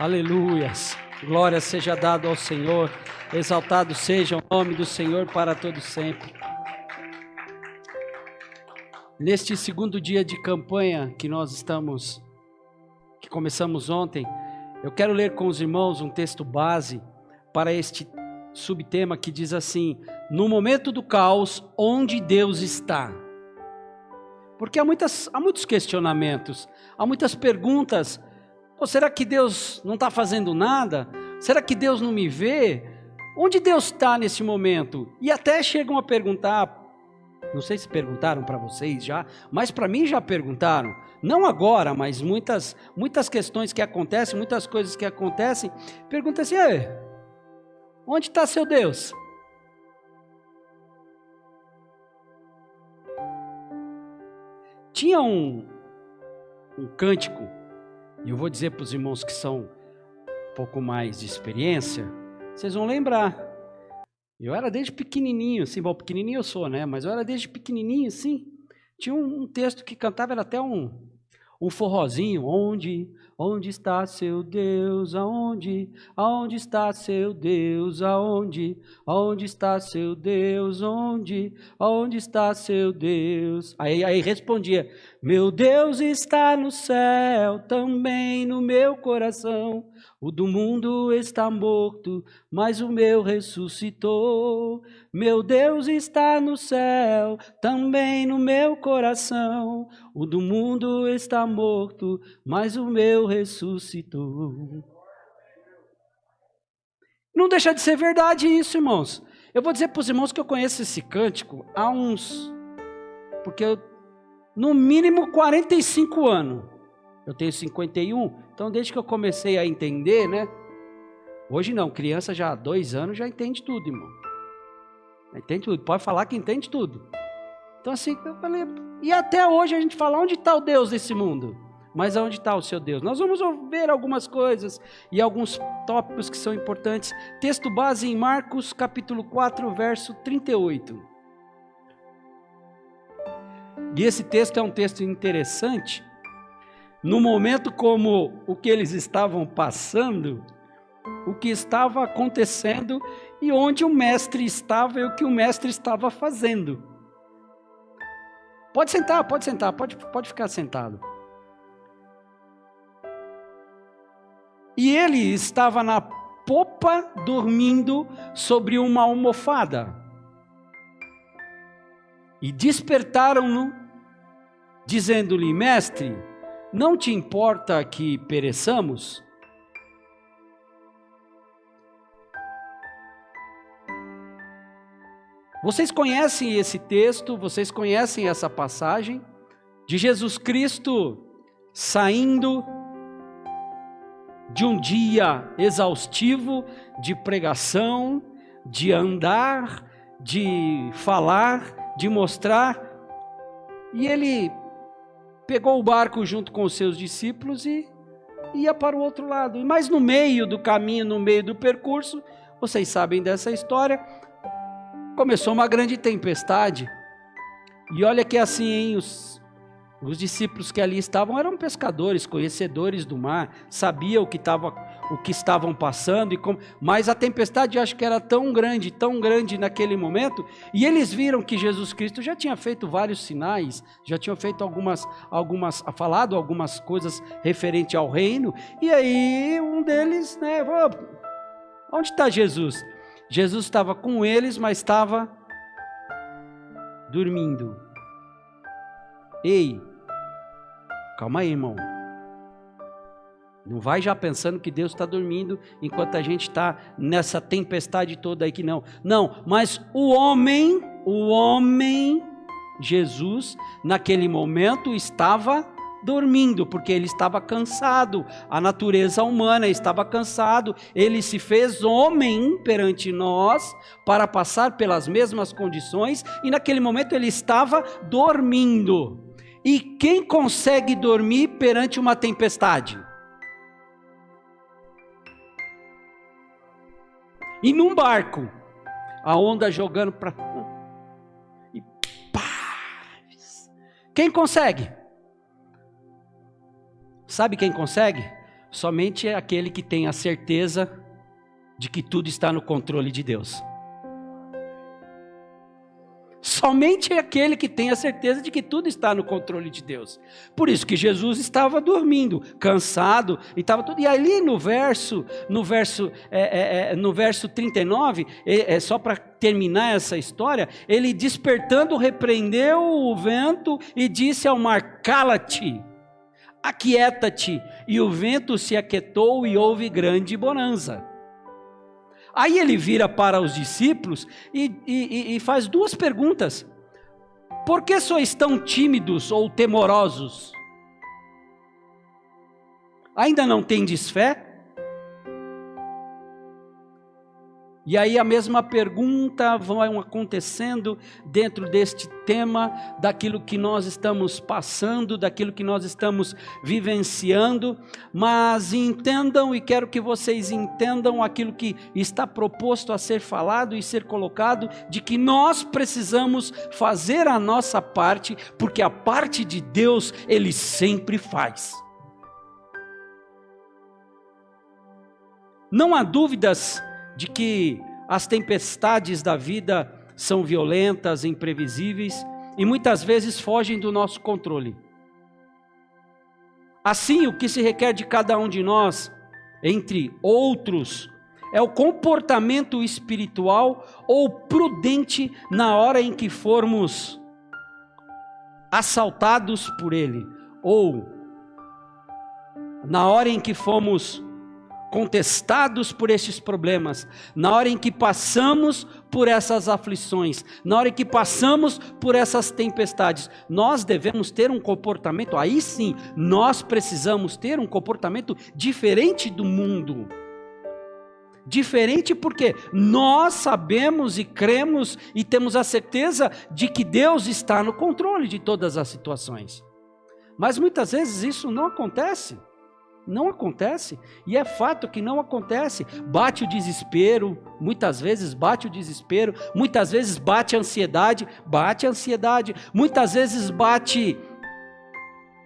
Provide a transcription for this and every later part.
Aleluias. Glória seja dada ao Senhor. Exaltado seja o nome do Senhor para todo sempre. Neste segundo dia de campanha que começamos ontem, eu quero ler com os irmãos um texto base para este subtema que diz assim: no momento do caos, onde Deus está? Porque há muitos questionamentos, há muitas perguntas. Será que Deus não está fazendo nada? Será que Deus não me vê? Onde Deus está nesse momento? E até chegam a perguntar, não sei se perguntaram para vocês já, mas para mim já perguntaram. Não agora, mas muitas questões que acontecem, muitas coisas que acontecem, perguntam assim: onde está seu Deus? Tinha um cântico, e eu vou dizer para os irmãos que são um pouco mais de experiência, vocês vão lembrar. Eu era desde pequenininho, assim, bom, pequenininho eu sou, né? Mas eu era desde pequenininho, assim. Tinha um texto que cantava, era até um forrozinho. Onde está seu Deus? Aonde está seu Deus? Aonde está seu Deus? Onde está seu Deus? Aí respondia: meu Deus está no céu, também no meu coração. O do mundo está morto, mas o meu ressuscitou. Meu Deus está no céu, também no meu coração. O do mundo está morto, mas o meu ressuscitou. Não deixa de ser verdade isso, irmãos. Eu vou dizer para os irmãos que eu conheço esse cântico há no mínimo 45 anos. Eu tenho 51, então desde que eu comecei a entender, né? Hoje não, criança já há 2 anos já entende tudo, irmão. Entende tudo, pode falar que entende tudo. Então assim, eu falei, e até hoje a gente fala: onde está o Deus desse mundo? Mas aonde está o seu Deus? Nós vamos ver algumas coisas e alguns tópicos que são importantes. Texto base em Marcos capítulo 4, verso 38. E esse texto é um texto interessante. No momento como o que eles estavam passando, o que estava acontecendo e onde o mestre estava e o que o mestre estava fazendo. Pode sentar, pode ficar sentado. E ele estava na popa dormindo sobre uma almofada. E despertaram-no, dizendo-lhe: mestre, não te importa que pereçamos? Vocês conhecem esse texto, vocês conhecem essa passagem de Jesus Cristo saindo de um dia exaustivo de pregação, de andar, de falar, de mostrar, e ele pegou o barco junto com os seus discípulos e ia para o outro lado. Mas no meio do caminho, no meio do percurso, vocês sabem dessa história, começou uma grande tempestade. E olha que assim, hein, os discípulos que ali estavam eram pescadores, conhecedores do mar, sabiam o que estavam passando, mas a tempestade eu acho que era tão grande naquele momento, e eles viram que Jesus Cristo já tinha feito vários sinais, já tinha feito falado algumas coisas referente ao reino, e aí um deles, né, onde está Jesus? Jesus estava com eles, mas estava dormindo. Ei, calma aí, irmão. Não vai já pensando que Deus está dormindo enquanto a gente está nessa tempestade toda aí que não. Não, mas o homem, Jesus, naquele momento estava dormindo, porque ele estava cansado. A natureza humana estava cansado. Ele se fez homem perante nós para passar pelas mesmas condições, e naquele momento ele estava dormindo. E quem consegue dormir perante uma tempestade? E num barco, a onda jogando para... E pá! Quem consegue? Sabe quem consegue? somente é aquele que tem a certeza de que tudo está no controle de Deus. Somente é aquele que tem a certeza de que tudo está no controle de Deus. Por isso que Jesus estava dormindo, cansado, e estava tudo. E ali no verso 39, só para terminar essa história, ele despertando repreendeu o vento e disse ao mar: cala-te, aquieta-te. E o vento se aquietou e houve grande bonança. Aí ele vira para os discípulos e faz duas perguntas: por que sois tão tímidos ou temorosos? Ainda não tendes fé? E aí a mesma pergunta vai acontecendo dentro deste tema, daquilo que nós estamos passando, daquilo que nós estamos vivenciando, mas entendam, e quero que vocês entendam aquilo que está proposto a ser falado e ser colocado, de que nós precisamos fazer a nossa parte, porque a parte de Deus Ele sempre faz. Não há dúvidas de que as tempestades da vida são violentas, imprevisíveis e muitas vezes fogem do nosso controle. Assim, o que se requer de cada um de nós, entre outros, é o comportamento espiritual ou prudente na hora em que formos assaltados por ele, ou na hora em que fomos contestados por estes problemas, na hora em que passamos por essas aflições, na hora em que passamos por essas tempestades, nós devemos ter um comportamento, aí sim, nós precisamos ter um comportamento diferente do mundo. Diferente porque nós sabemos e cremos e temos a certeza de que Deus está no controle de todas as situações. Mas muitas vezes isso não acontece. Não acontece, e é fato que não acontece. Bate o desespero, muitas vezes bate o desespero, muitas vezes bate a ansiedade, muitas vezes bate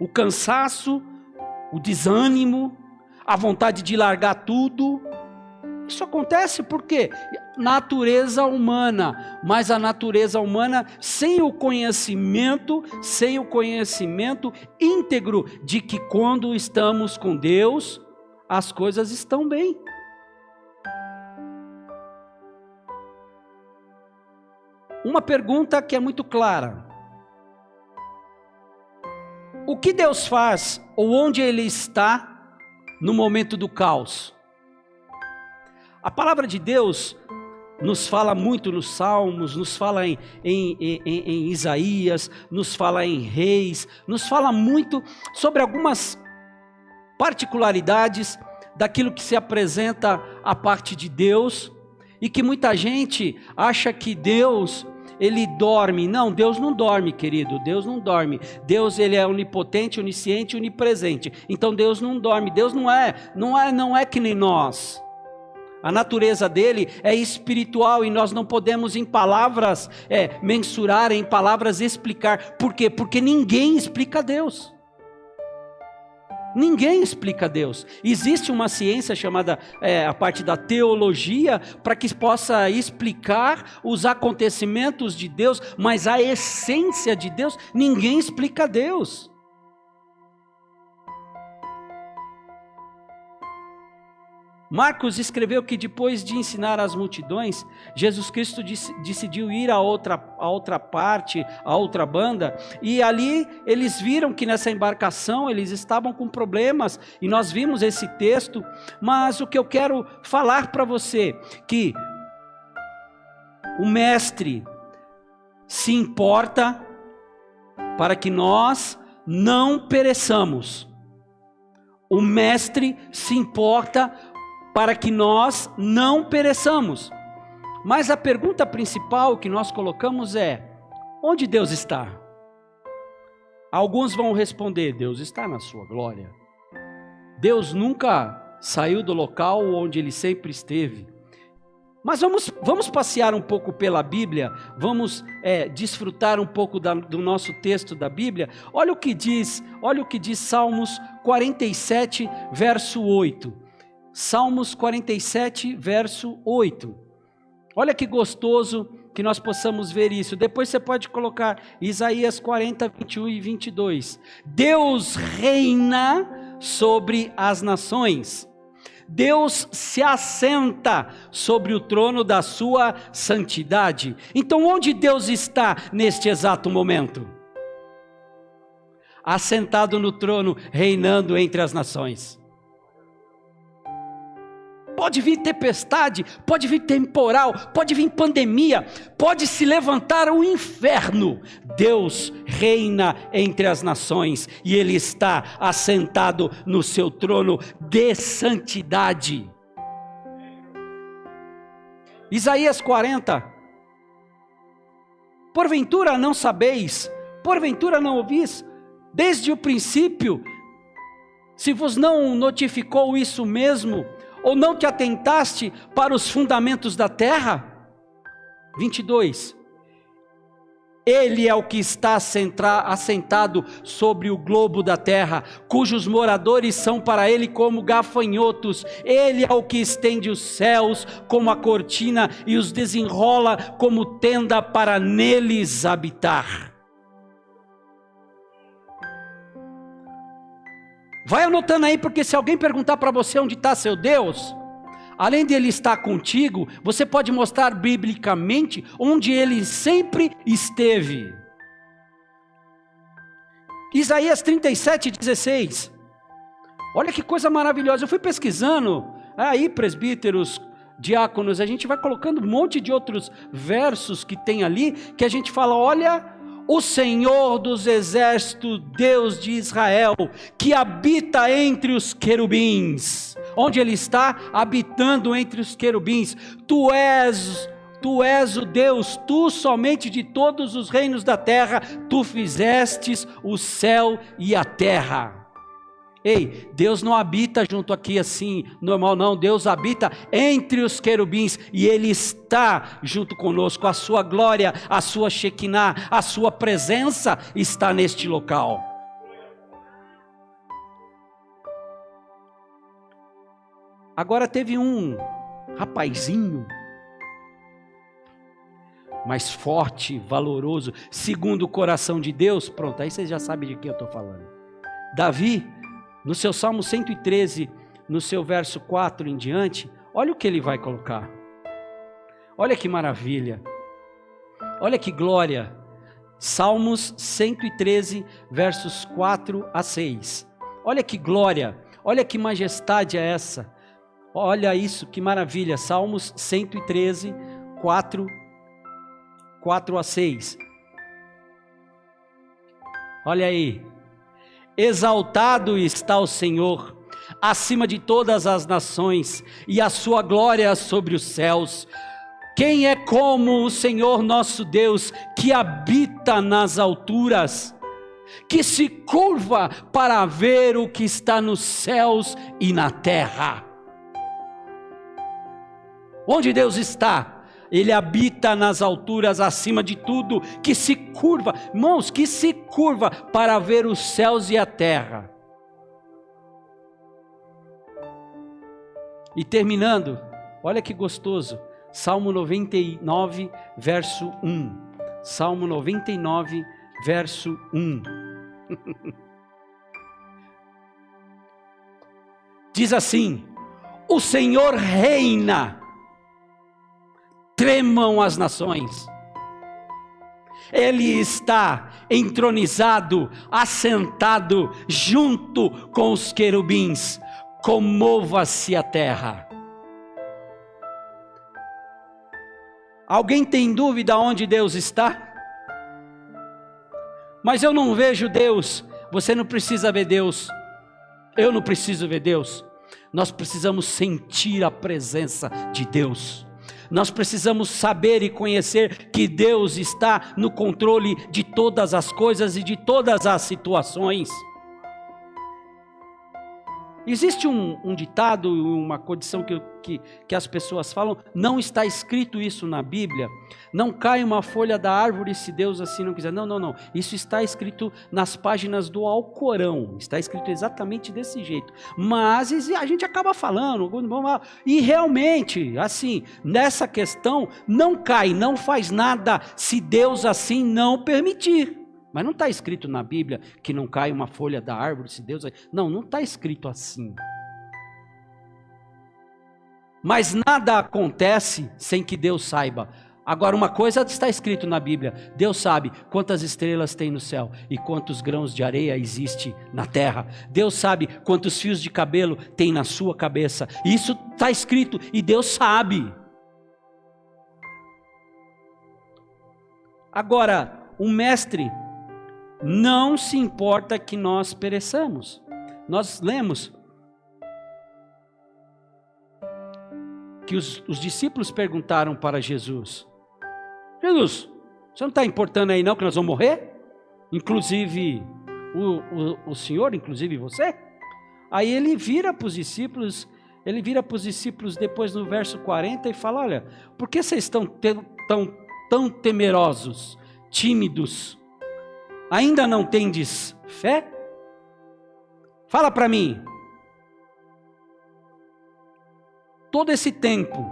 o cansaço, o desânimo, a vontade de largar tudo. Isso acontece porque natureza humana, mas a natureza humana sem o conhecimento íntegro de que quando estamos com Deus, as coisas estão bem. Uma pergunta que é muito clara: o que Deus faz ou onde Ele está no momento do caos? A palavra de Deus nos fala muito nos Salmos, nos fala em Isaías, nos fala em Reis, nos fala muito sobre algumas particularidades daquilo que se apresenta à parte de Deus, e que muita gente acha que Deus, Ele dorme. Não, Deus não dorme, querido, Deus não dorme. Deus, Ele é onipotente, onisciente, onipresente. Então Deus não dorme, Deus não é que nem nós. A natureza dele é espiritual e nós não podemos em palavras mensurar, em palavras explicar. Por quê? Porque ninguém explica Deus. Ninguém explica Deus. Existe uma ciência chamada a parte da teologia para que possa explicar os acontecimentos de Deus, mas a essência de Deus, ninguém explica Deus. Marcos escreveu que depois de ensinar as multidões, Jesus Cristo decidiu ir a outra parte, a outra banda, e ali eles viram que nessa embarcação eles estavam com problemas, e nós vimos esse texto, mas o que eu quero falar para você, que o Mestre se importa para que nós não pereçamos. O Mestre se importa para que nós não pereçamos. Mas a pergunta principal que nós colocamos é: onde Deus está? Alguns vão responder: Deus está na sua glória. Deus nunca saiu do local onde Ele sempre esteve. Mas vamos passear um pouco pela Bíblia, vamos desfrutar um pouco do nosso texto da Bíblia. Olha o que diz Salmos 47, verso 8. Salmos 47, verso 8. Olha que gostoso que nós possamos ver isso. Depois você pode colocar Isaías 40, 21 e 22. Deus reina sobre as nações. Deus se assenta sobre o trono da sua santidade. Então onde Deus está neste exato momento? Assentado no trono, reinando entre as nações. Pode vir tempestade, pode vir temporal, pode vir pandemia, pode se levantar o inferno. Deus reina entre as nações e Ele está assentado no seu trono de santidade. Isaías 40. Porventura não sabeis, porventura não ouvis, desde o princípio, se vos não notificou isso mesmo, ou não te atentaste para os fundamentos da terra? 22. Ele é o que está assentado sobre o globo da terra, cujos moradores são para ele como gafanhotos. Ele é o que estende os céus como a cortina e os desenrola como tenda para neles habitar. Vai anotando aí, porque se alguém perguntar para você onde está seu Deus, além de Ele estar contigo, você pode mostrar biblicamente onde Ele sempre esteve. Isaías 37, 16. Olha que coisa maravilhosa. Eu fui pesquisando, aí presbíteros, diáconos, a gente vai colocando um monte de outros versos que tem ali, que a gente fala, olha, o Senhor dos exércitos, Deus de Israel, que habita entre os querubins. Onde Ele está? Habitando entre os querubins. Tu és o Deus, tu somente de todos os reinos da terra, tu fizestes o céu e a terra. Ei, Deus não habita junto aqui assim, normal não, Deus habita entre os querubins e Ele está junto conosco, a sua glória, a sua Shekinah, a sua presença está neste local. Agora teve um rapazinho, mais forte, valoroso, segundo o coração de Deus, pronto, aí vocês já sabem de quem eu estou falando. Davi, no seu Salmo 113, no seu verso 4 em diante, olha o que ele vai colocar. Olha que maravilha. Olha que glória. Salmos 113, versos 4 a 6. Olha que glória. Olha que majestade é essa. Olha isso, que maravilha. Salmos 113, 4 a 6. Olha aí. Exaltado está o Senhor, acima de todas as nações, e a sua glória sobre os céus. Quem é como o Senhor nosso Deus, que habita nas alturas, que se curva para ver o que está nos céus e na terra? Onde Deus está? Ele habita nas alturas, acima de tudo, que se curva, irmãos, que se curva para ver os céus e a terra. E terminando, olha que gostoso, Salmo 99, verso 1. Salmo 99, verso 1. Diz assim: o Senhor reina, tremam as nações. Ele está entronizado, assentado junto com os querubins. Comova-se a terra. Alguém tem dúvida onde Deus está? Mas eu não vejo Deus. Você não precisa ver Deus. Eu não preciso ver Deus. Nós precisamos sentir a presença de Deus. Nós precisamos saber e conhecer que Deus está no controle de todas as coisas e de todas as situações. Existe um ditado, uma condição que as pessoas falam, não está escrito isso na Bíblia, não cai uma folha da árvore se Deus assim não quiser. Não, não, não. Isso está escrito nas páginas do Alcorão, está escrito exatamente desse jeito. Mas a gente acaba falando, e realmente, assim, nessa questão, não cai, não faz nada se Deus assim não permitir. Mas não está escrito na Bíblia que não cai uma folha da árvore se Deus... Não está escrito assim. Mas nada acontece sem que Deus saiba. Agora, uma coisa está escrito na Bíblia: Deus sabe quantas estrelas tem no céu e quantos grãos de areia existe na terra. Deus sabe quantos fios de cabelo tem na sua cabeça. Isso está escrito e Deus sabe. Agora, o mestre não se importa que nós pereçamos. Nós lemos que os discípulos perguntaram para Jesus: Jesus, você não está importando aí não que nós vamos morrer? Inclusive o Senhor, inclusive você? Aí ele vira para os discípulos depois no verso 40 e fala: olha, por que vocês estão tão temerosos, tímidos? Ainda não tendes fé? Fala para mim. Todo esse tempo,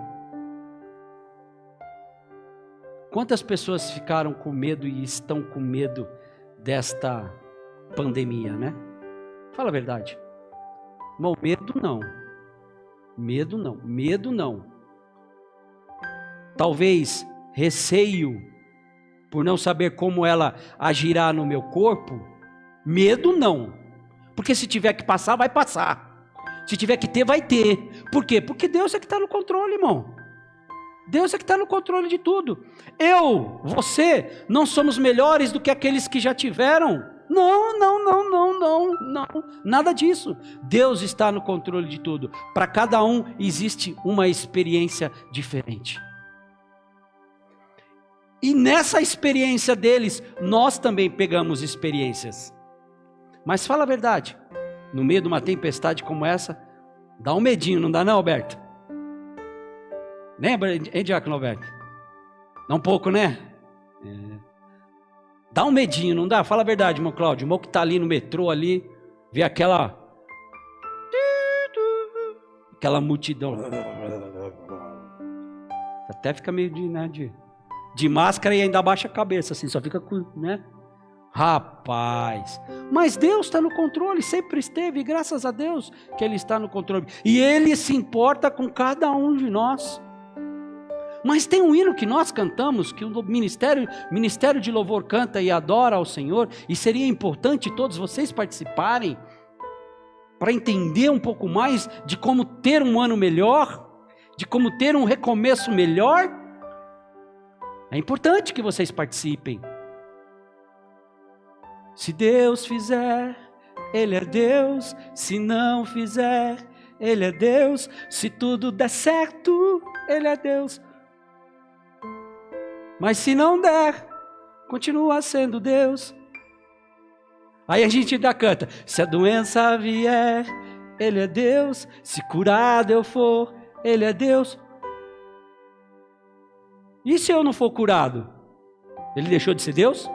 quantas pessoas ficaram com medo e estão com medo desta pandemia, né? Fala a verdade. Não, medo não. Medo não. Medo não. Talvez receio por não saber como ela agirá no meu corpo. Medo não. Porque se tiver que passar, vai passar. Se tiver que ter, vai ter. Por quê? Porque Deus é que está no controle, irmão. Deus é que está no controle de tudo. Você, não somos melhores do que aqueles que já tiveram. Não. Nada disso. Deus está no controle de tudo. Para cada um existe uma experiência diferente. E nessa experiência deles, nós também pegamos experiências. Mas fala a verdade, no meio de uma tempestade como essa, dá um medinho, não dá não, Alberto? Lembra, hein, Diácono Alberto? Dá um pouco, né? Dá um medinho, não dá? Fala a verdade, irmão Cláudio. O irmão que está ali no metrô, ali, vê aquela multidão. Até fica meio de máscara e ainda abaixa a cabeça, assim, só fica com, né? Rapaz, mas Deus está no controle, sempre esteve, graças a Deus que Ele está no controle, e Ele se importa com cada um de nós. Mas tem um hino que nós cantamos, que o Ministério de Louvor canta e adora ao Senhor, e seria importante todos vocês participarem, para entender um pouco mais de como ter um ano melhor, de como ter um recomeço melhor. É importante que vocês participem. Se Deus fizer, Ele é Deus. Se não fizer, Ele é Deus. Se tudo der certo, Ele é Deus. Mas se não der, continua sendo Deus. Aí a gente ainda canta: se a doença vier, Ele é Deus. Se curado eu for, Ele é Deus. E se eu não for curado? Ele deixou de ser Deus?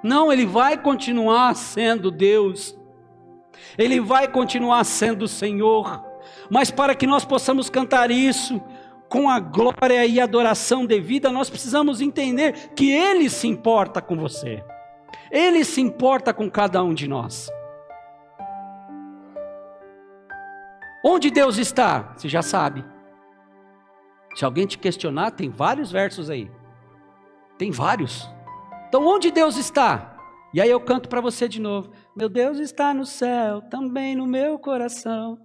Não, Ele vai continuar sendo Deus. Ele vai continuar sendo o Senhor. Mas para que nós possamos cantar isso com a glória e adoração devida, nós precisamos entender que Ele se importa com você. Ele se importa com cada um de nós. Onde Deus está? Você já sabe. Se alguém te questionar, tem vários versos aí. Tem vários. Então onde Deus está? E aí eu canto para você de novo. Meu Deus está no céu, também no meu coração.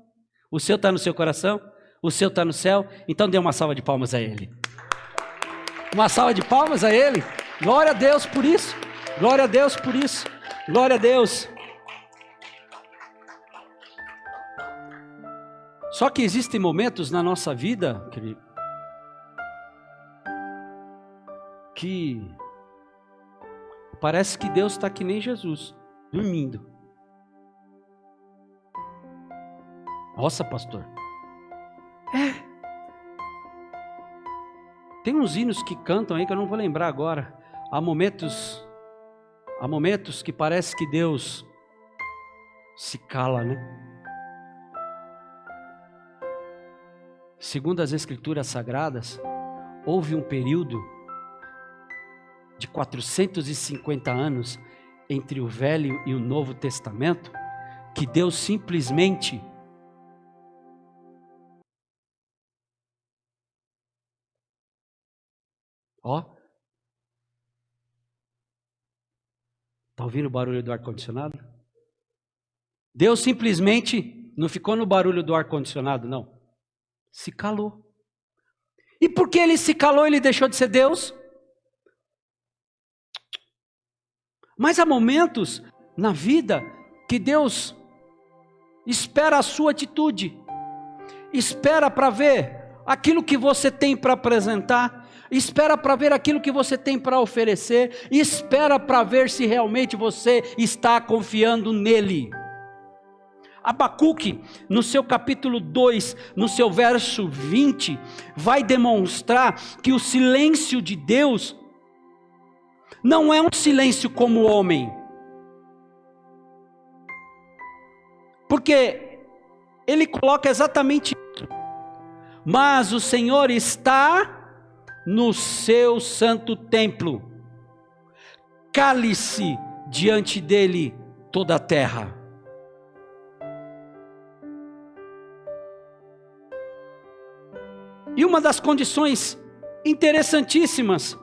O seu está no seu coração? O seu está no céu? Então dê uma salva de palmas a Ele. Uma salva de palmas a Ele. Glória a Deus por isso. Glória a Deus por isso. Glória a Deus. Só que existem momentos na nossa vida, querido, que parece que Deus está que nem Jesus, dormindo. Nossa, pastor. Tem uns hinos que cantam aí que eu não vou lembrar agora. Há momentos que parece que Deus se cala, né? Segundo as Escrituras Sagradas, houve um período de 450 anos entre o Velho e o Novo Testamento, que Deus simplesmente tá ouvindo o barulho do ar-condicionado? Deus simplesmente não ficou no barulho do ar-condicionado, não. Se calou. E porque ele se calou, ele deixou de ser Deus? Mas há momentos na vida que Deus espera a sua atitude, espera para ver aquilo que você tem para apresentar, espera para ver aquilo que você tem para oferecer, espera para ver se realmente você está confiando nele. Abacuque, no seu capítulo 2, no seu verso 20, vai demonstrar que o silêncio de Deus não é um silêncio como o homem. Porque ele coloca exatamente isso. Mas o Senhor está no seu santo templo. Cale-se diante dele toda a terra. E uma das condições interessantíssimas,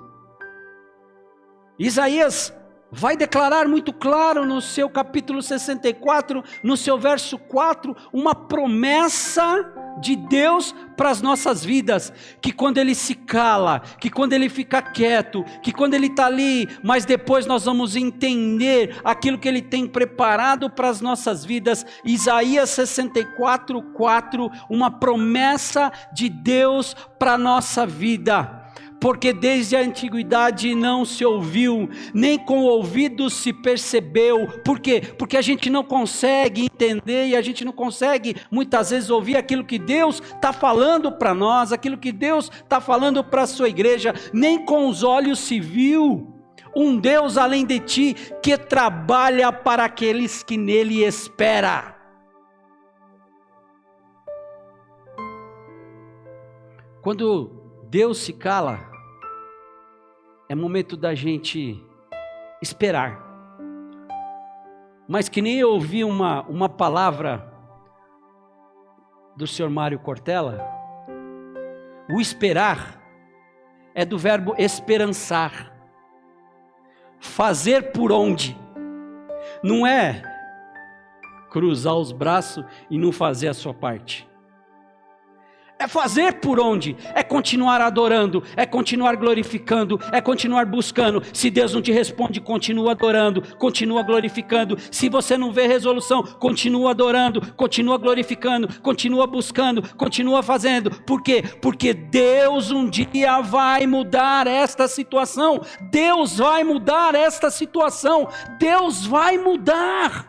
Isaías vai declarar muito claro no seu capítulo 64, no seu verso 4, uma promessa de Deus para as nossas vidas, que quando Ele se cala, que quando Ele fica quieto, que quando Ele está ali, mas depois nós vamos entender aquilo que Ele tem preparado para as nossas vidas. Isaías 64, 4, uma promessa de Deus para a nossa vida. Porque desde a antiguidade não se ouviu, nem com o ouvido se percebeu. Por quê? Porque a gente não consegue entender e a gente não consegue muitas vezes ouvir aquilo que Deus está falando para nós, aquilo que Deus está falando para a sua igreja. Nem com os olhos se viu um Deus além de ti, que trabalha para aqueles que nele esperam. Quando Deus se cala, é momento da gente esperar. Mas que nem eu ouvi uma palavra do senhor Mário Cortella, o esperar é do verbo esperançar. Fazer por onde? Não é cruzar os braços e não fazer a sua parte. É fazer por onde? É continuar adorando, é continuar glorificando, é continuar buscando. Se Deus não te responde, continua adorando, continua glorificando. Se você não vê resolução, continua adorando, continua glorificando, continua buscando, continua fazendo. Por quê? Porque Deus um dia vai mudar esta situação. Deus vai mudar esta situação. Deus vai mudar.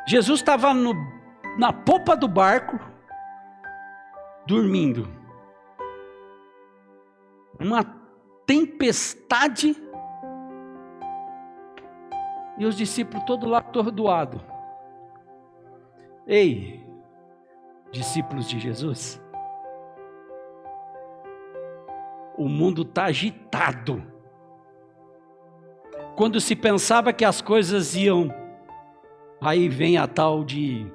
Jesus estava na popa do barco, dormindo. Uma tempestade. E os discípulos todos lá atordoados. Ei, discípulos de Jesus. O mundo está agitado. Quando se pensava que as coisas iam... Aí vem a tal de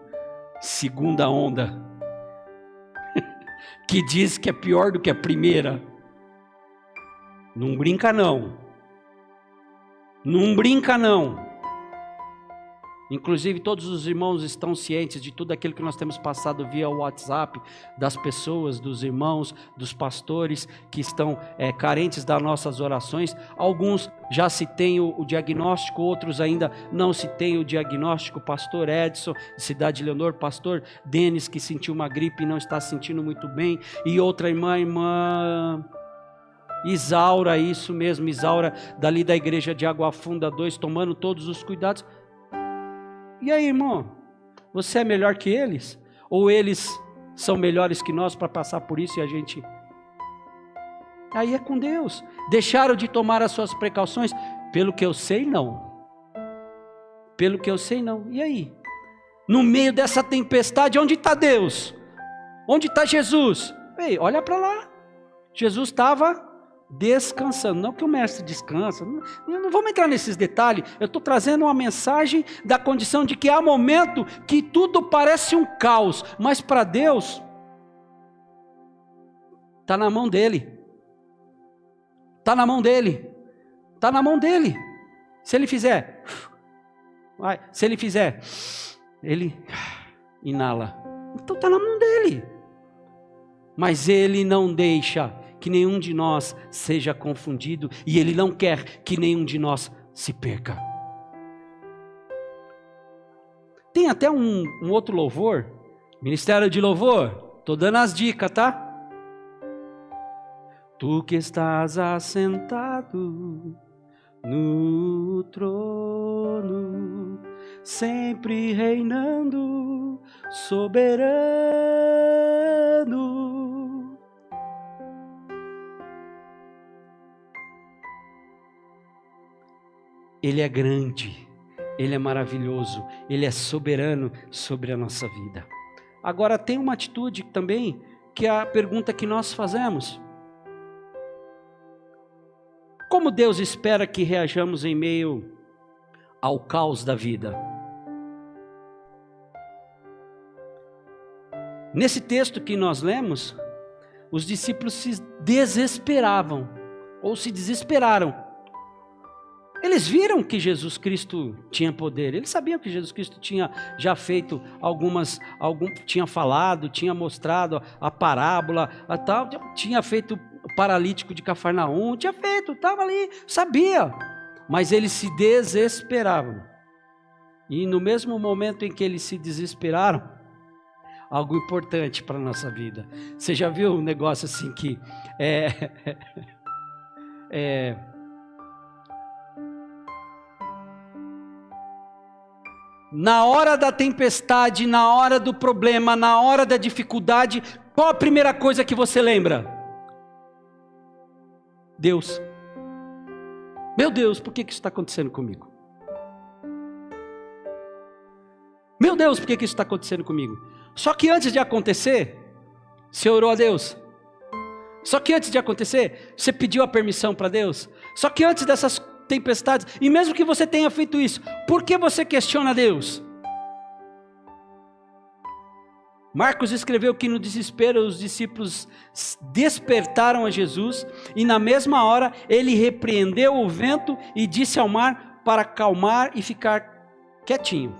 segunda onda, que diz que é pior do que a primeira. Não brinca não. Não brinca não. Inclusive todos os irmãos estão cientes de tudo aquilo que nós temos passado via WhatsApp, das pessoas, dos irmãos, dos pastores que estão carentes das nossas orações. Alguns já se tem o diagnóstico, outros ainda não se tem o diagnóstico. Pastor Edson, de Cidade Leonor, pastor Denis, que sentiu uma gripe e não está se sentindo muito bem, e outra irmã Isaura, isso mesmo, Isaura, dali da igreja de Água Funda 2, tomando todos os cuidados. E aí, irmão, você é melhor que eles? Ou eles são melhores que nós para passar por isso e a gente... Aí é com Deus. Deixaram de tomar as suas precauções? Pelo que eu sei, não. Pelo que eu sei, não. E aí? No meio dessa tempestade, onde está Deus? Onde está Jesus? Ei, olha para lá. Jesus estava descansando. Não que o mestre descansa. Não vamos entrar nesses detalhes. Eu estou trazendo uma mensagem da condição de que há momento que tudo parece um caos. Mas para Deus, está na mão dEle. Está na mão dEle. Está na mão dEle. Se Ele fizer... Se Ele fizer... Ele inala. Então está na mão dEle. Mas Ele não deixa que nenhum de nós seja confundido, e Ele não quer que nenhum de nós se perca. Tem até um outro louvor, Ministério de Louvor, estou dando as dicas, tá? Tu que estás assentado no trono, sempre reinando, soberano. Ele é grande, Ele é maravilhoso, Ele é soberano sobre a nossa vida. Agora tem uma atitude também, que é a pergunta que nós fazemos. Como Deus espera que reajamos em meio ao caos da vida? Nesse texto que nós lemos, os discípulos se desesperavam, ou se desesperaram. Eles viram que Jesus Cristo tinha poder, eles sabiam que Jesus Cristo tinha já feito tinha falado, tinha mostrado a parábola, tinha feito o paralítico de Cafarnaum, tinha feito, estava ali, sabia, mas eles se desesperavam. E no mesmo momento em que eles se desesperaram, algo importante para a nossa vida. Você já viu um negócio assim que na hora da tempestade, na hora do problema, na hora da dificuldade, qual a primeira coisa que você lembra? Deus. Meu Deus, por que isso está acontecendo comigo? Meu Deus, por que isso está acontecendo comigo? Só que antes de acontecer, você orou a Deus. Só que antes de acontecer, você pediu a permissão para Deus. Só que antes dessas tempestades, e mesmo que você tenha feito isso, por que você questiona Deus? Marcos escreveu que no desespero os discípulos despertaram a Jesus, e na mesma hora ele repreendeu o vento e disse ao mar para acalmar e ficar quietinho.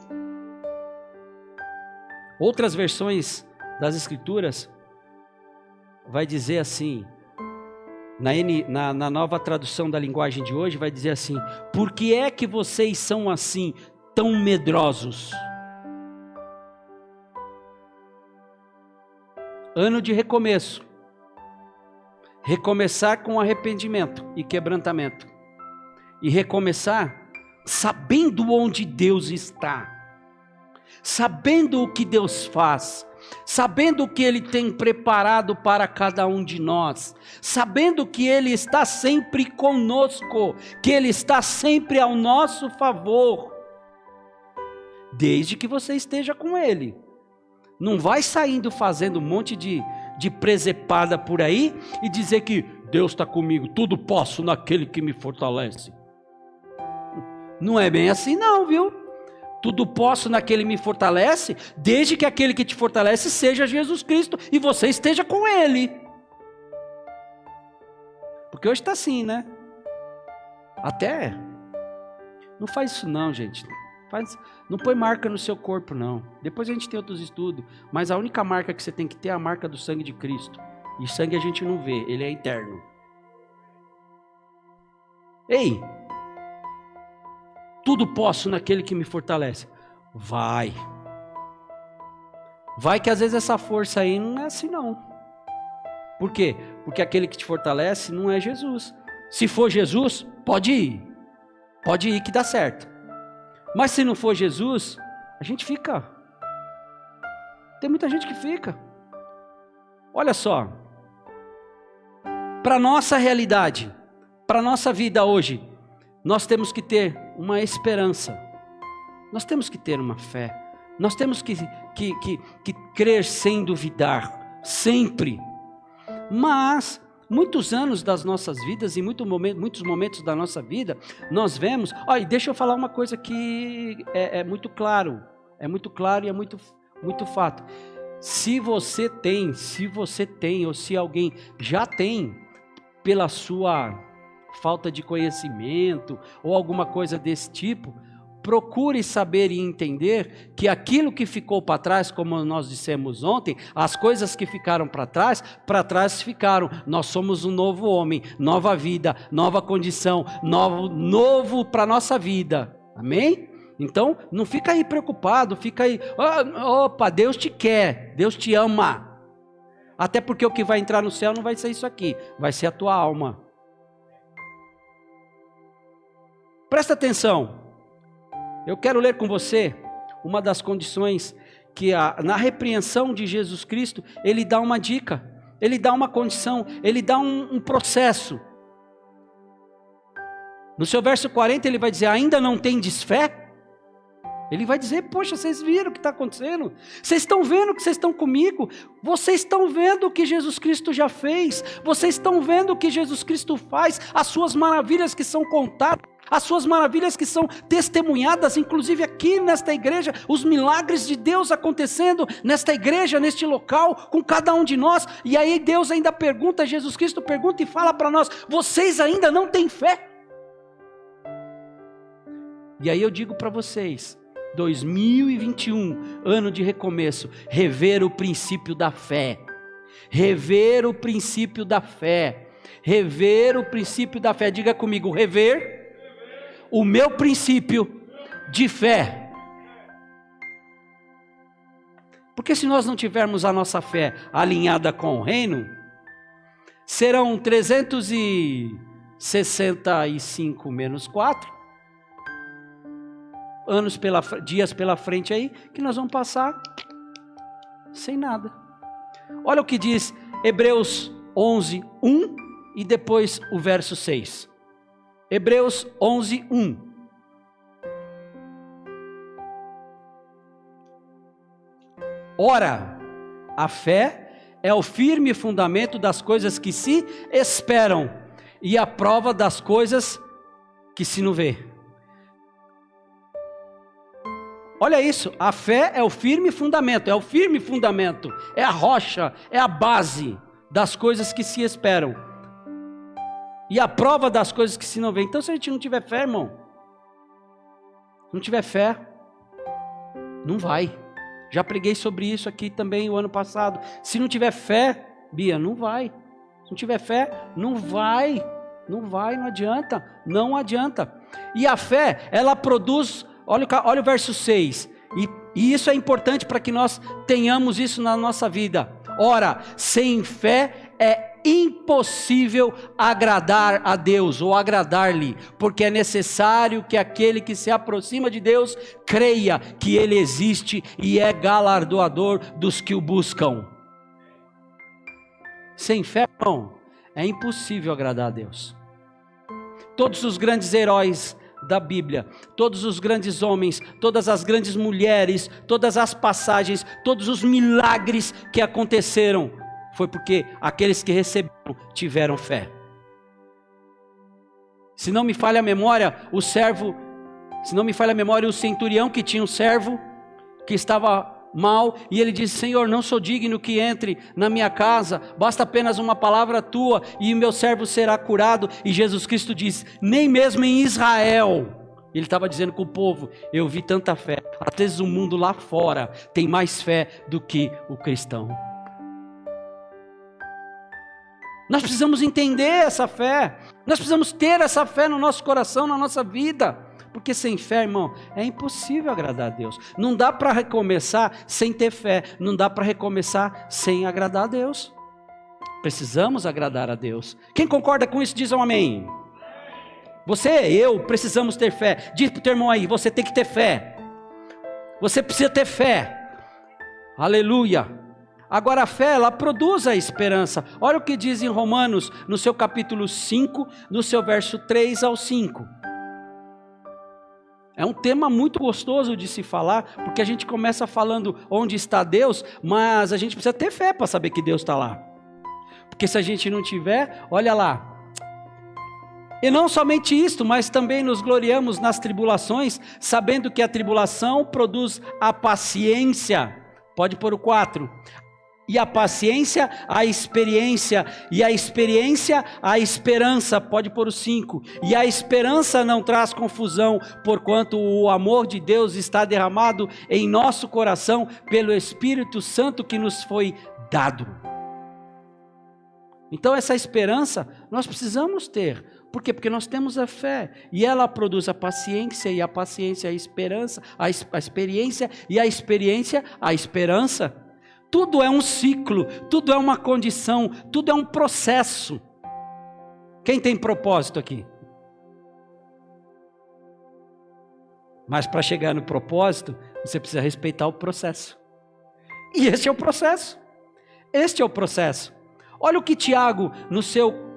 Outras versões das escrituras vai dizer assim, na nova tradução da linguagem de hoje, vai dizer assim: por que é que vocês são assim, tão medrosos? Ano de recomeço. Recomeçar com arrependimento e quebrantamento. E recomeçar sabendo onde Deus está. Sabendo o que Deus faz. Sabendo o que Ele tem preparado para cada um de nós, sabendo que Ele está sempre conosco, que Ele está sempre ao nosso favor, desde que você esteja com Ele. Não vai saindo fazendo um monte de presepada por aí e dizer que Deus está comigo, tudo posso naquele que me fortalece. Não é bem assim não, viu? Tudo posso naquele que me fortalece, desde que aquele que te fortalece seja Jesus Cristo e você esteja com Ele. Porque hoje está assim, né? Até, não faz isso não, gente. Não põe marca no seu corpo não. Depois a gente tem outros estudos, mas a única marca que você tem que ter é a marca do sangue de Cristo. E sangue a gente não vê, ele é eterno. Ei! Tudo posso naquele que me fortalece. Vai que às vezes essa força aí não é assim não. Por quê? Porque aquele que te fortalece não é Jesus. Se for Jesus, pode ir que dá certo. Mas se não for Jesus, a gente fica. Tem muita gente que fica. Olha só, para a nossa realidade, para a nossa vida hoje, nós temos que ter uma esperança, nós temos que ter uma fé, nós temos que crer sem duvidar, sempre. Mas muitos anos das nossas vidas e muitos momentos da nossa vida, nós vemos, e deixa eu falar uma coisa que é muito claro, e é muito fato. Se você tem, ou se alguém já tem, pela sua falta de conhecimento, ou alguma coisa desse tipo, procure saber e entender que aquilo que ficou para trás, como nós dissemos ontem, as coisas que ficaram para trás ficaram. Nós somos um novo homem, nova vida, nova condição, novo para a nossa vida. Amém? Então, não fica aí preocupado, fica aí, opa, Deus te quer, Deus te ama. Até porque o que vai entrar no céu não vai ser isso aqui, vai ser a tua alma. Presta atenção, eu quero ler com você uma das condições que na repreensão de Jesus Cristo, ele dá uma dica, ele dá uma condição, ele dá um processo. No seu verso 40 ele vai dizer, ainda não tendes fé? Ele vai dizer, poxa, vocês viram o que está acontecendo? Vocês estão vendo que vocês estão comigo? Vocês estão vendo o que Jesus Cristo já fez? Vocês estão vendo o que Jesus Cristo faz? As suas maravilhas que são contadas, as suas maravilhas que são testemunhadas, inclusive aqui nesta igreja, os milagres de Deus acontecendo nesta igreja, neste local, com cada um de nós. E aí Deus ainda pergunta, Jesus Cristo pergunta e fala para nós, vocês ainda não têm fé? E aí eu digo para vocês, 2021, ano de recomeço, rever o princípio da fé, rever o princípio da fé, rever o princípio da fé, diga comigo, rever o meu princípio de fé, porque se nós não tivermos a nossa fé alinhada com o reino, serão 365 menos 4, dias pela frente aí, que nós vamos passar sem nada. Olha o que diz Hebreus 11, 1 e depois o verso 6. Hebreus 11, 1. Ora, a fé é o firme fundamento das coisas que se esperam e a prova das coisas que se não vê. Olha isso, a fé é o firme fundamento, é a rocha, é a base das coisas que se esperam. E a prova das coisas que se não vê. Então se a gente não tiver fé, irmão, não tiver fé, não vai. Já preguei sobre isso aqui também o ano passado. Se não tiver fé, Bia, não vai. Se não tiver fé, não vai, não adianta, não adianta. E a fé, ela produz... Olha o verso 6, e isso é importante para que nós tenhamos isso na nossa vida. Ora, sem fé é impossível agradar a Deus ou agradar-lhe, porque é necessário que aquele que se aproxima de Deus creia que Ele existe e é galardoador dos que o buscam. Sem fé, irmão, é impossível agradar a Deus. Todos os grandes heróis da Bíblia, todos os grandes homens, todas as grandes mulheres, todas as passagens, todos os milagres que aconteceram, foi porque aqueles que receberam tiveram fé. Se não me falha a memória, o centurião que tinha um servo que estava mal, e ele disse, Senhor, não sou digno que entre na minha casa, basta apenas uma palavra tua, e o meu servo será curado. E Jesus Cristo diz, nem mesmo em Israel, ele estava dizendo com o povo, eu vi tanta fé. Às vezes o mundo lá fora tem mais fé do que o cristão. Nós precisamos entender essa fé, nós precisamos ter essa fé no nosso coração, na nossa vida. Porque sem fé, irmão, é impossível agradar a Deus. Não dá para recomeçar sem ter fé. Não dá para recomeçar sem agradar a Deus. Precisamos agradar a Deus. Quem concorda com isso, diz um amém. Você, eu, precisamos ter fé. Diz para o teu irmão aí, você tem que ter fé. Você precisa ter fé. Aleluia. Agora a fé, ela produz a esperança. Olha o que diz em Romanos, no seu capítulo 5, no seu verso 3 ao 5. É um tema muito gostoso de se falar, porque a gente começa falando onde está Deus, mas a gente precisa ter fé para saber que Deus está lá. Porque se a gente não tiver, olha lá. E não somente isto, mas também nos gloriamos nas tribulações, sabendo que a tribulação produz a paciência. Pode pôr o 4. E a paciência, a experiência. E a experiência, a esperança. Pode pôr o 5. E a esperança não traz confusão, porquanto o amor de Deus está derramado em nosso coração pelo Espírito Santo que nos foi dado. Então essa esperança nós precisamos ter. Por quê? Porque nós temos a fé. E ela produz a paciência, e a paciência a esperança, a experiência, e a experiência a esperança. Tudo é um ciclo, tudo é uma condição, tudo é um processo. Quem tem propósito aqui? Mas para chegar no propósito, você precisa respeitar o processo. E este é o processo. Este é o processo. Olha o que Tiago, no seu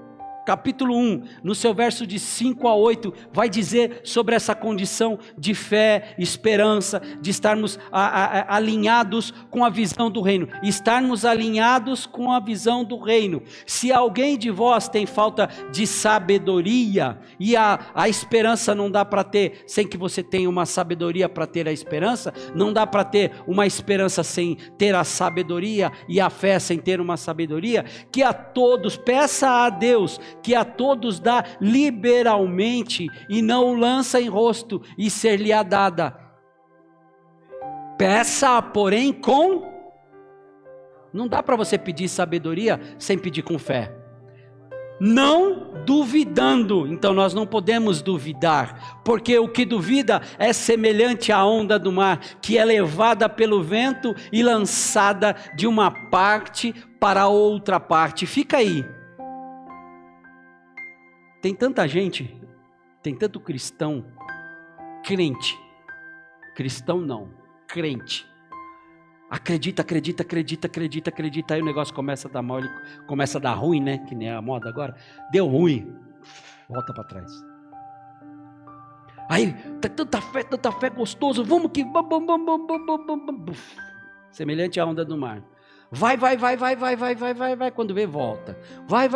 capítulo 1, no seu verso de 5 a 8, vai dizer sobre essa condição de fé, esperança, de estarmos alinhados com a visão do reino. Estarmos alinhados com a visão do reino. Se alguém de vós tem falta de sabedoria, e a esperança não dá para ter, sem que você tenha uma sabedoria para ter a esperança, não dá para ter uma esperança sem ter a sabedoria, e a fé sem ter uma sabedoria, que a todos, peça a Deus, que a todos dá liberalmente, e não o lança em rosto, e ser-lhe-á dada. Peça, porém, com... Não dá para você pedir sabedoria sem pedir com fé. Não duvidando. Então nós não podemos duvidar, porque o que duvida é semelhante à onda do mar, que é levada pelo vento e lançada de uma parte para outra parte. Fica aí. Tem tanta gente, tem tanto cristão, crente, cristão não, crente, acredita, aí o negócio começa a dar mal, começa a dar ruim, né, que nem a moda agora, deu ruim, volta para trás. Aí, tanta fé, gostoso, vamos que, semelhante à onda do mar. Vai, quando vê, volta. Vai,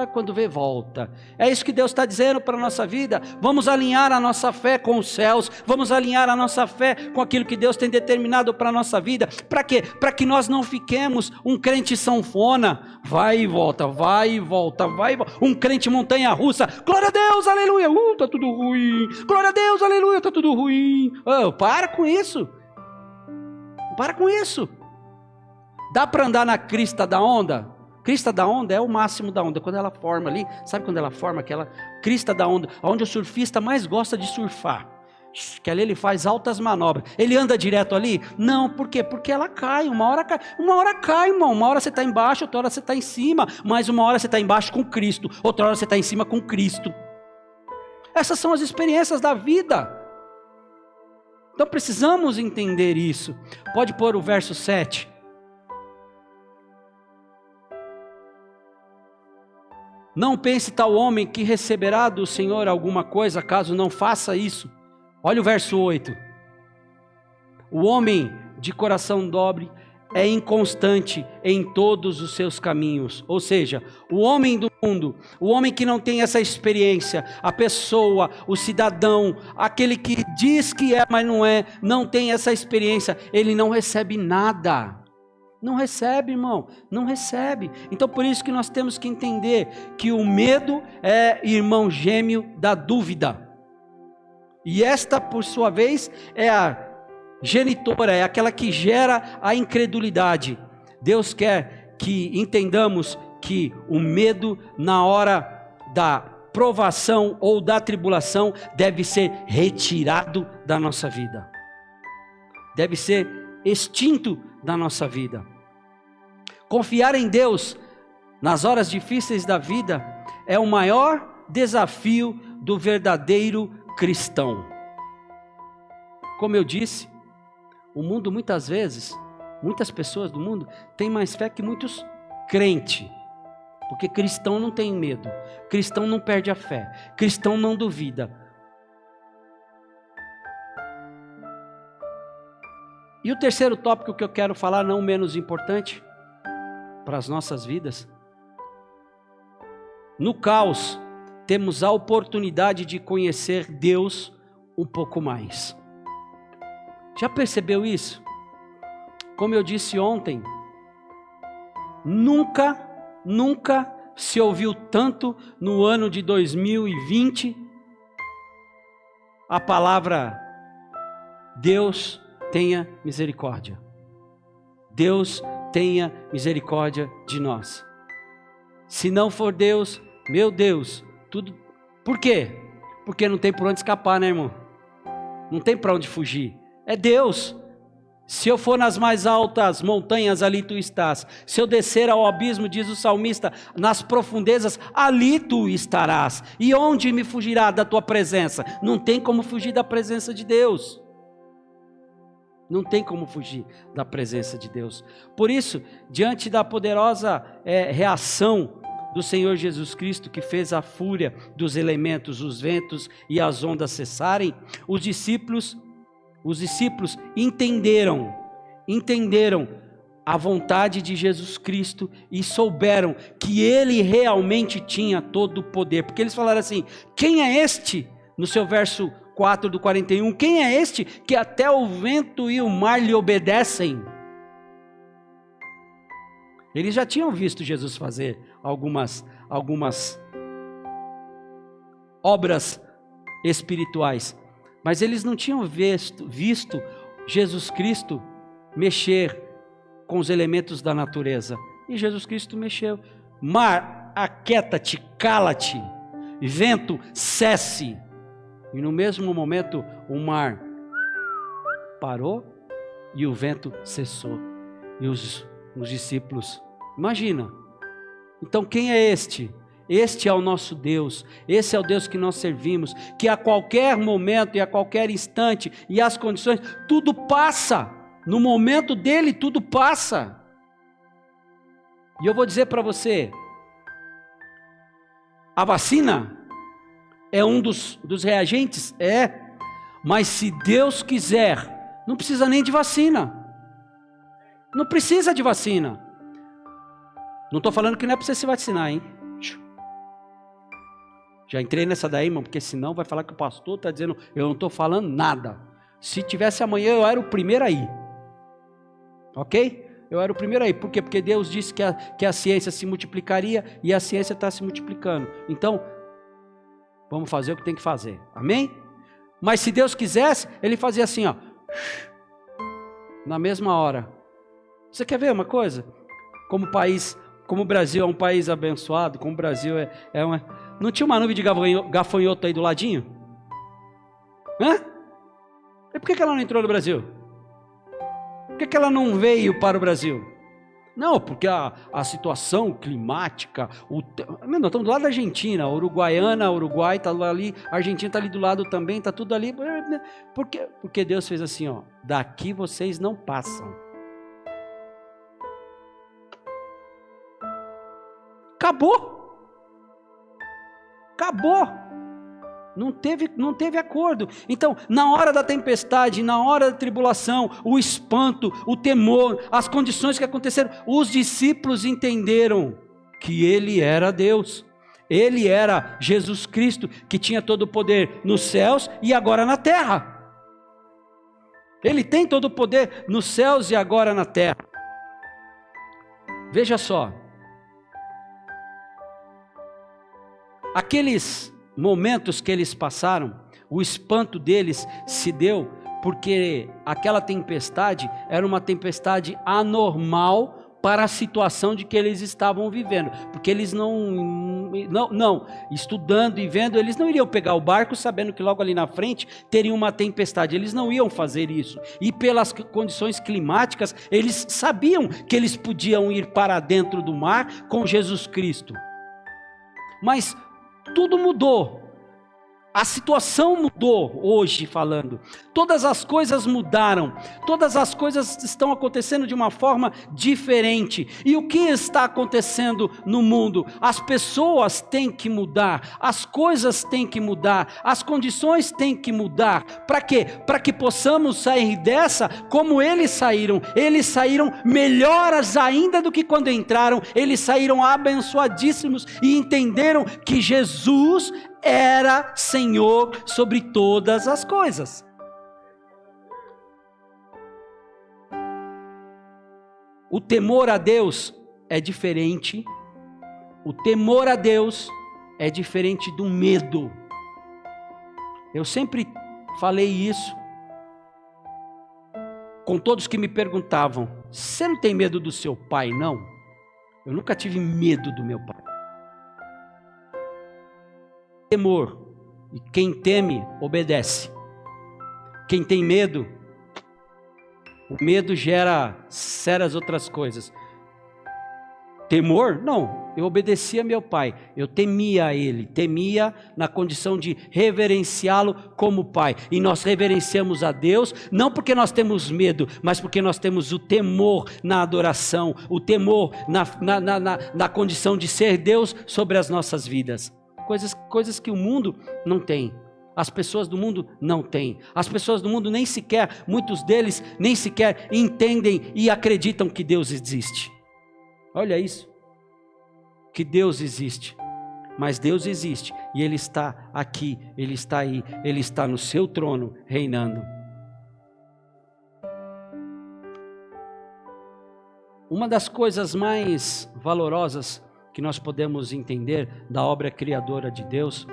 quando vê, volta. É isso que Deus está dizendo para a nossa vida. Vamos alinhar a nossa fé com os céus. Vamos alinhar a nossa fé com aquilo que Deus tem determinado para a nossa vida. Para quê? Para que nós não fiquemos um crente sanfona. Vai e volta. Um crente montanha-russa. Glória a Deus, aleluia. Tá tudo ruim. Glória a Deus, aleluia. Tá tudo ruim. Para com isso. Dá para andar na crista da onda? Crista da onda é o máximo da onda. Quando ela forma ali, sabe quando ela forma aquela crista da onda? Onde o surfista mais gosta de surfar. Que ali ele faz altas manobras. Ele anda direto ali? Não, por quê? Porque ela cai, uma hora cai, irmão. Uma hora você está embaixo, outra hora você está em cima. Mas uma hora você está embaixo com Cristo, outra hora você está em cima com Cristo. Essas são as experiências da vida. Então precisamos entender isso. Pode pôr o verso 7. Não pense tal homem que receberá do Senhor alguma coisa, caso não faça isso. Olha o verso 8. O homem de coração dobre é inconstante em todos os seus caminhos. Ou seja, o homem do mundo, o homem que não tem essa experiência, a pessoa, o cidadão, aquele que diz que é, mas não é, não tem essa experiência, ele não recebe nada. Não recebe, irmão, não recebe. Então por isso que nós temos que entender que o medo é irmão gêmeo da dúvida. E esta, por sua vez, é a genitora, é aquela que gera a incredulidade. Deus quer que entendamos que o medo na hora da provação ou da tribulação deve ser retirado da nossa vida. Deve ser extinto da nossa vida. Confiar em Deus nas horas difíceis da vida, é o maior desafio do verdadeiro cristão. Como eu disse, o mundo muitas vezes, muitas pessoas do mundo têm mais fé que muitos crentes. Porque cristão não tem medo, cristão não perde a fé, cristão não duvida. E o terceiro tópico que eu quero falar, não menos importante, para as nossas vidas. No caos, temos a oportunidade de conhecer Deus um pouco mais. Já percebeu isso? Como eu disse ontem, nunca se ouviu tanto no ano de 2020 a palavra Deus tenha misericórdia. Deus tenha misericórdia de nós. Se não for Deus, meu Deus, tudo. Por quê? Porque não tem por onde escapar, né, irmão? Não tem para onde fugir. É Deus. Se eu for nas mais altas montanhas, ali tu estás. Se eu descer ao abismo, diz o salmista, nas profundezas, ali tu estarás. E onde me fugirá da tua presença? Não tem como fugir da presença de Deus. Não tem como fugir da presença de Deus. Por isso, diante da poderosa reação do Senhor Jesus Cristo, que fez a fúria dos elementos, os ventos e as ondas cessarem, os discípulos entenderam a vontade de Jesus Cristo e souberam que Ele realmente tinha todo o poder. Porque eles falaram assim, quem é este? No seu verso 4 do 41, quem é este que até o vento e o mar lhe obedecem? Eles já tinham visto Jesus fazer algumas obras espirituais, mas eles não tinham visto Jesus Cristo mexer com os elementos da natureza. E Jesus Cristo mexeu. Mar, aquieta-te, cala-te. Vento, cesse. E no mesmo momento o mar parou e o vento cessou. E os discípulos, imagina. Então quem é este? Este é o nosso Deus, esse é o Deus que nós servimos, que a qualquer momento e a qualquer instante e as condições, tudo passa, no momento dele tudo passa. E eu vou dizer para você, a vacina é um dos reagentes? Mas se Deus quiser, não precisa nem de vacina, não precisa de vacina. Não estou falando que não é para você se vacinar, hein? Já entrei nessa daí, irmão, porque senão vai falar que o pastor está dizendo, eu não estou falando nada. Se tivesse amanhã, eu era o primeiro aí. Ok? Eu era o primeiro aí. Por quê? Porque Deus disse que a ciência se multiplicaria e a ciência está se multiplicando. Então, vamos fazer o que tem que fazer. Amém? Mas se Deus quisesse, Ele fazia assim, ó. Na mesma hora. Você quer ver uma coisa? Como o Brasil é um país abençoado, como o Brasil é uma... Não tinha uma nuvem de gafanhoto aí do ladinho? Hã? E por que ela não entrou no Brasil? Por que ela não veio para o Brasil? Não, porque a situação climática... Nós estamos do lado da Argentina, Uruguai está ali, a Argentina está ali do lado também, está tudo ali. Por quê? Porque Deus fez assim, ó, daqui vocês não passam. Acabou. Não teve acordo. Então, na hora da tempestade, na hora da tribulação, o espanto, o temor, as condições que aconteceram, os discípulos entenderam que Ele era Deus. Ele era Jesus Cristo, que tinha todo o poder nos céus e agora na terra. Ele tem todo o poder nos céus e agora na terra. Veja só. Aqueles momentos que eles passaram, o espanto deles se deu porque aquela tempestade era uma tempestade anormal para a situação de que eles estavam vivendo, porque eles não Não, estudando e vendo, eles não iriam pegar o barco sabendo que logo ali na frente teria uma tempestade, eles não iam fazer isso, e pelas condições climáticas, eles sabiam que eles podiam ir para dentro do mar com Jesus Cristo, mas tudo mudou. A situação mudou hoje falando, todas as coisas mudaram, todas as coisas estão acontecendo de uma forma diferente. E o que está acontecendo no mundo? As pessoas têm que mudar, as coisas têm que mudar, as condições têm que mudar. Para quê? Para que possamos sair dessa como eles saíram melhores ainda do que quando entraram, eles saíram abençoadíssimos e entenderam que Jesus era Senhor sobre todas as coisas. O temor a Deus é diferente. O temor a Deus é diferente do medo. Eu sempre falei isso com todos que me perguntavam: você não tem medo do seu pai, não? Eu nunca tive medo do meu pai. Temor, e quem teme obedece. Quem tem medo, o medo gera sérias outras coisas. Temor? Não, eu obedecia meu pai, eu temia a ele, temia na condição de reverenciá-lo como pai. E nós reverenciamos a Deus, não porque nós temos medo, mas porque nós temos o temor na adoração, o temor na condição de ser Deus sobre as nossas vidas. Coisas que o mundo não tem, as pessoas do mundo não têm. As pessoas do mundo nem sequer, muitos deles nem sequer entendem e acreditam que Deus existe. Olha isso, que Deus existe, mas Deus existe e Ele está aqui, Ele está aí, Ele está no seu trono reinando. Uma das coisas mais valorosas que nós podemos entender da obra criadora de Deus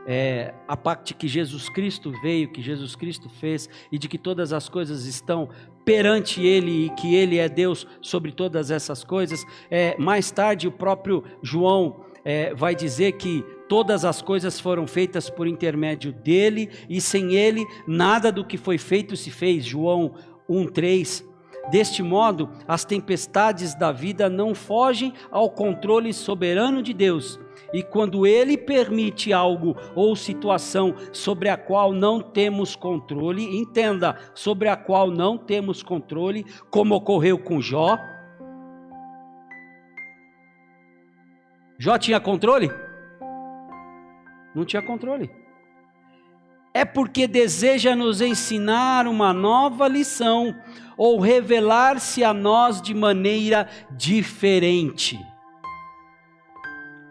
é a parte que Jesus Cristo veio, que Jesus Cristo fez, e de que todas as coisas estão perante Ele e que Ele é Deus sobre todas essas coisas. Mais tarde o próprio João vai dizer que todas as coisas foram feitas por intermédio dEle, e sem Ele nada do que foi feito se fez. João 1:3. Deste modo, as tempestades da vida não fogem ao controle soberano de Deus. E quando Ele permite algo ou situação sobre a qual não temos controle, entenda, sobre a qual não temos controle, como ocorreu com Jó. Jó tinha controle? Não tinha controle. É porque deseja nos ensinar uma nova lição, ou revelar-se a nós de maneira diferente.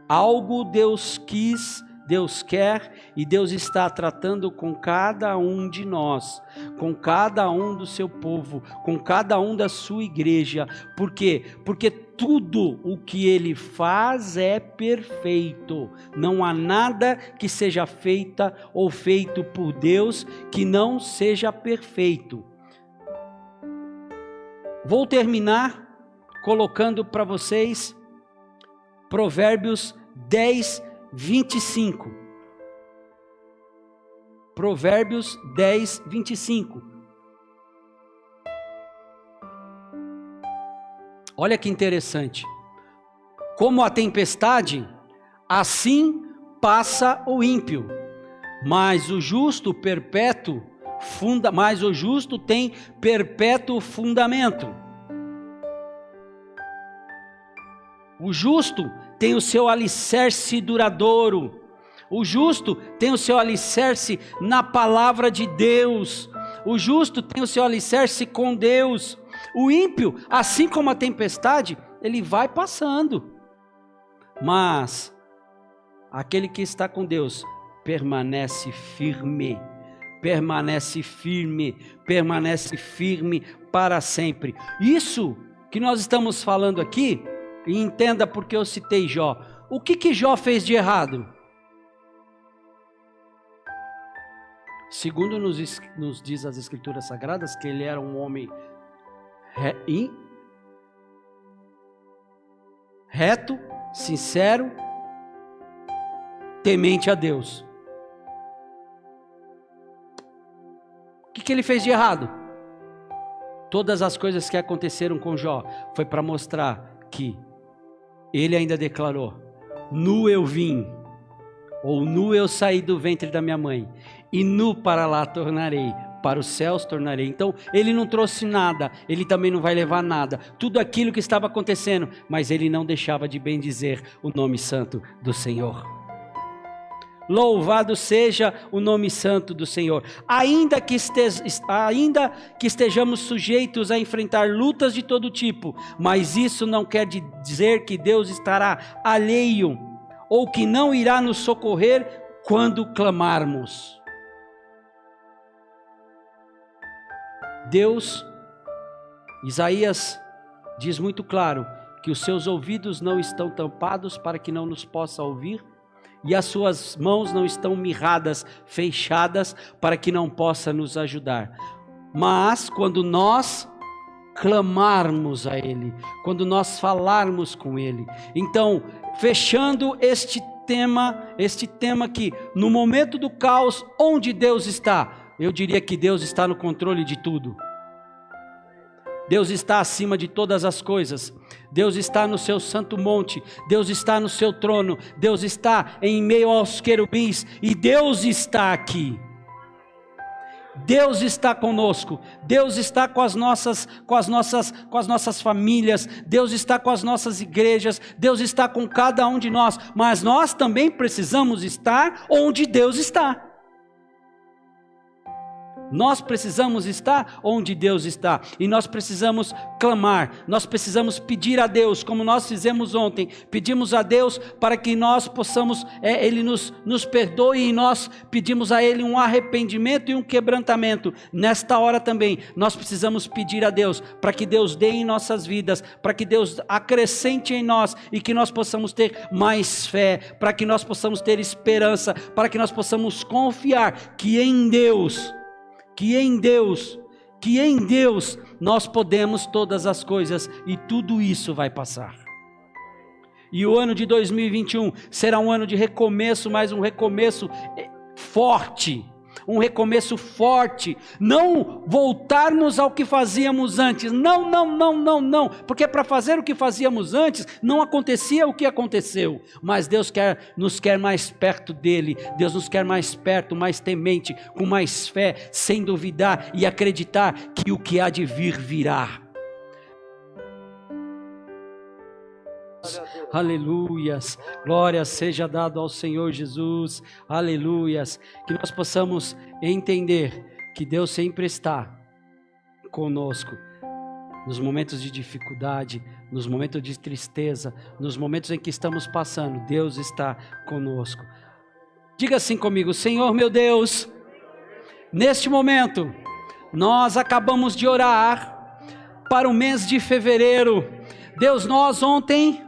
Algo Deus quis, Deus quer, e Deus está tratando com cada um de nós, com cada um do seu povo, com cada um da sua igreja. Por quê? Porque tudo o que Ele faz é perfeito. Não há nada que seja feita ou feito por Deus que não seja perfeito. Vou terminar colocando para vocês Provérbios 10:25. Provérbios 10:25. Olha que interessante. Como a tempestade, assim passa o ímpio, mas o justo tem perpétuo fundamento. O justo tem o seu alicerce duradouro. O justo tem o seu alicerce na palavra de Deus. O justo tem o seu alicerce com Deus. O ímpio, assim como a tempestade, ele vai passando. Mas aquele que está com Deus permanece firme. Permanece firme, permanece firme para sempre. Isso que nós estamos falando aqui, e entenda porque eu citei Jó. O que Jó fez de errado? Segundo nos diz as Escrituras Sagradas, que ele era um homem reto, sincero temente a Deus. O que ele fez de errado? Todas as coisas que aconteceram com Jó foi para mostrar que ele ainda declarou: nu eu vim, ou nu eu saí do ventre da minha mãe, e nu para lá tornarei, para os céus tornarei. Então ele não trouxe nada, ele também não vai levar nada, tudo aquilo que estava acontecendo, mas ele não deixava de bendizer o nome santo do Senhor. Louvado seja o nome santo do Senhor. Ainda que estejamos sujeitos a enfrentar lutas de todo tipo, mas isso não quer dizer que Deus estará alheio ou que não irá nos socorrer quando clamarmos. Deus, Isaías diz muito claro que os seus ouvidos não estão tampados para que não nos possa ouvir, e as suas mãos não estão mirradas, fechadas, para que não possa nos ajudar. Mas quando nós clamarmos a Ele, quando nós falarmos com Ele, então, fechando este tema que no momento do caos, onde Deus está? Eu diria que Deus está no controle de tudo. Deus está acima de todas as coisas. Deus está no seu santo monte. Deus está no seu trono. Deus está em meio aos querubins. E Deus está aqui. Deus está conosco. Deus está com as nossas famílias. Deus está com as nossas igrejas. Deus está com cada um de nós. Mas nós também precisamos estar onde Deus está. Nós precisamos estar onde Deus está, e nós precisamos clamar, nós precisamos pedir a Deus, como nós fizemos ontem, pedimos a Deus para que nós possamos, Ele nos perdoe, e nós pedimos a Ele um arrependimento e um quebrantamento. Nesta hora também, nós precisamos pedir a Deus, para que Deus dê em nossas vidas, para que Deus acrescente em nós, e que nós possamos ter mais fé, para que nós possamos ter esperança, para que nós possamos confiar que em Deus nós podemos todas as coisas, e tudo isso vai passar. E o ano de 2021 será um ano de recomeço, mas um recomeço forte, não voltarmos ao que fazíamos antes, não, porque para fazer o que fazíamos antes, não acontecia o que aconteceu, mas Deus nos quer mais perto dEle, Deus nos quer mais perto, mais temente, com mais fé, sem duvidar e acreditar que o que há de vir virá. Aleluias, glória seja dado ao Senhor Jesus, aleluias, que nós possamos entender que Deus sempre está conosco, nos momentos de dificuldade, nos momentos de tristeza, nos momentos em que estamos passando, Deus está conosco. Diga assim comigo: Senhor meu Deus, neste momento, nós acabamos de orar para o mês de fevereiro. Deus, nós ontem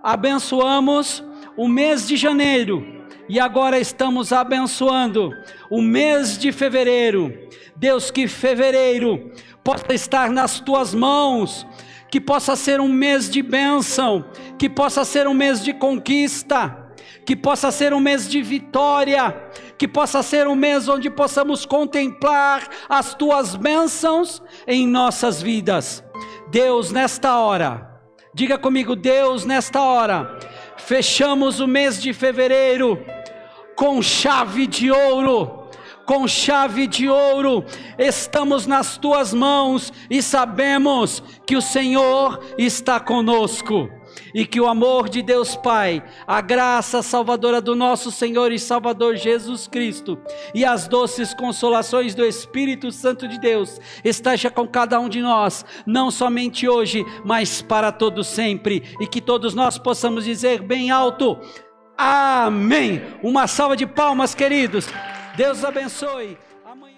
abençoamos o mês de janeiro e agora estamos abençoando o mês de fevereiro. Deus, que fevereiro possa estar nas tuas mãos, que possa ser um mês de bênção, que possa ser um mês de conquista, que possa ser um mês de vitória, que possa ser um mês onde possamos contemplar as tuas bênçãos em nossas vidas. Deus, nesta hora, diga comigo: Deus, nesta hora, fechamos o mês de fevereiro com chave de ouro, estamos nas tuas mãos e sabemos que o Senhor está conosco. E que o amor de Deus Pai, a graça salvadora do nosso Senhor e Salvador Jesus Cristo, e as doces consolações do Espírito Santo de Deus, esteja com cada um de nós, não somente hoje, mas para todo sempre, e que todos nós possamos dizer bem alto: amém. Uma salva de palmas, queridos. Deus abençoe. Amanhã...